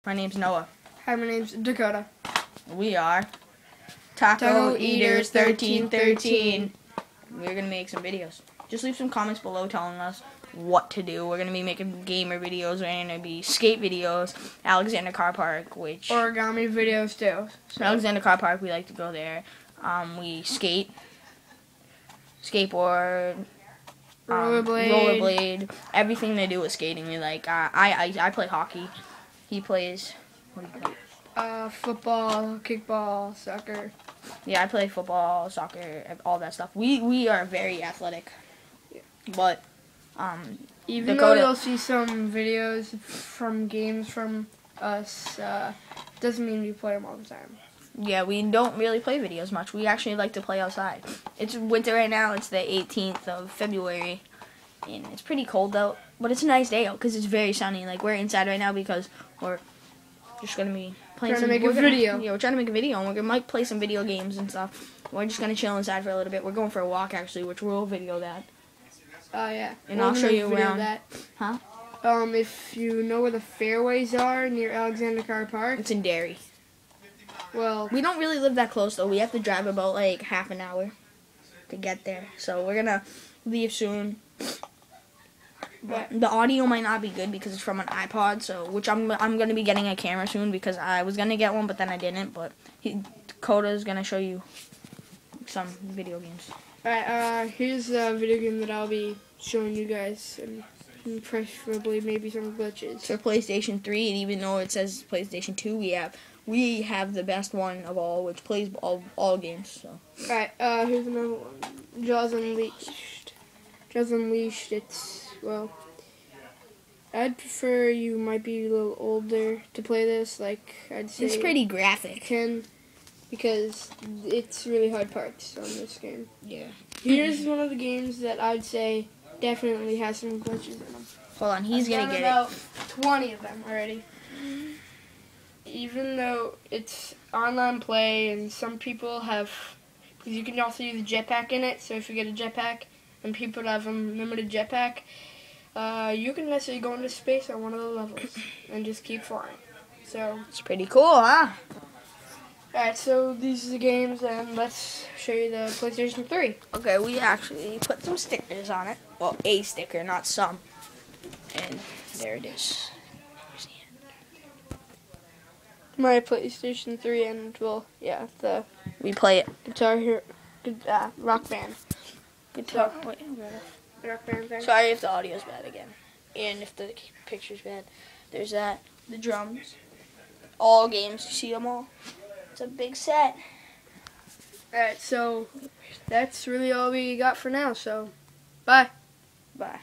My name's Noah. Hi, my name's Dakota. We are Taco Eaters 1313. We're going to make some videos. Just leave some comments below telling us what to do. We're going to be making gamer videos. We're going to be skate videos. Alexander Car Park, which... Origami videos, too. So Alexander Car Park, we like to go there. We skate. Skateboard. Rollerblade. Everything they do with skating we like. I play hockey. He plays... What do you play? Football, kickball, soccer. Yeah, I play football, soccer, all that stuff. We are very athletic. Yeah. But even Dakota, though you'll see some videos from games from us, doesn't mean we play them all the time. Yeah, we don't really play videos much. We actually like to play outside. It's winter right now. It's the 18th of February, and it's pretty cold out. But it's a nice day out because it's very sunny. Like, we're inside right now because we're just going to be playing Trying to make a video. Yeah, we're trying to make a video, and we might play some video games and stuff. We're just going to chill inside for a little bit. We're going for a walk, actually, which we'll video that. Oh, yeah. And I'll show you around. That. Huh? If you know where the fairways are near Alexander Car Park. It's in Derry. Well, we don't really live that close, though. We have to drive about, like, half an hour to get there. So we're going to leave soon. But the audio might not be good because it's from an iPod, so which I'm going to be getting a camera soon because I was going to get one, but then I didn't. But Dakota's going to show you some video games. Alright, here's a video game that I'll be showing you guys, and preferably maybe some glitches. For PlayStation 3, and even though it says PlayStation 2, we have the best one of all, which plays all games. So. Alright, here's another one. Jaws Unleashed. Jaws Unleashed, it's, well, I'd prefer you might be a little older to play this, like, I'd say... It's pretty graphic. 10, because it's really hard parts on this game. Yeah. Here's one of the games that I'd say definitely has some glitches in them. Hold on, he's going to get about 20 of them already. Even though it's online play and some people have, because you can also use a jetpack in it, so if you get a jetpack and people have unlimited jetpack, you can necessarily go into space on one of the levels and just keep flying. So it's pretty cool, huh? Alright, so these are the games, and let's show you the PlayStation 3. Okay, we actually put some stickers on it. Well, a sticker, not some. And there it is. My PlayStation 3 and, well, yeah, we play it. Guitar Hero, Rock Band. Guitar, wait, Rock Band thing. Sorry if the audio's bad again. And if the picture's bad. There's that, the drums. All games, you see them all? It's a big set. Alright, so that's really all we got for now, so bye. Bye.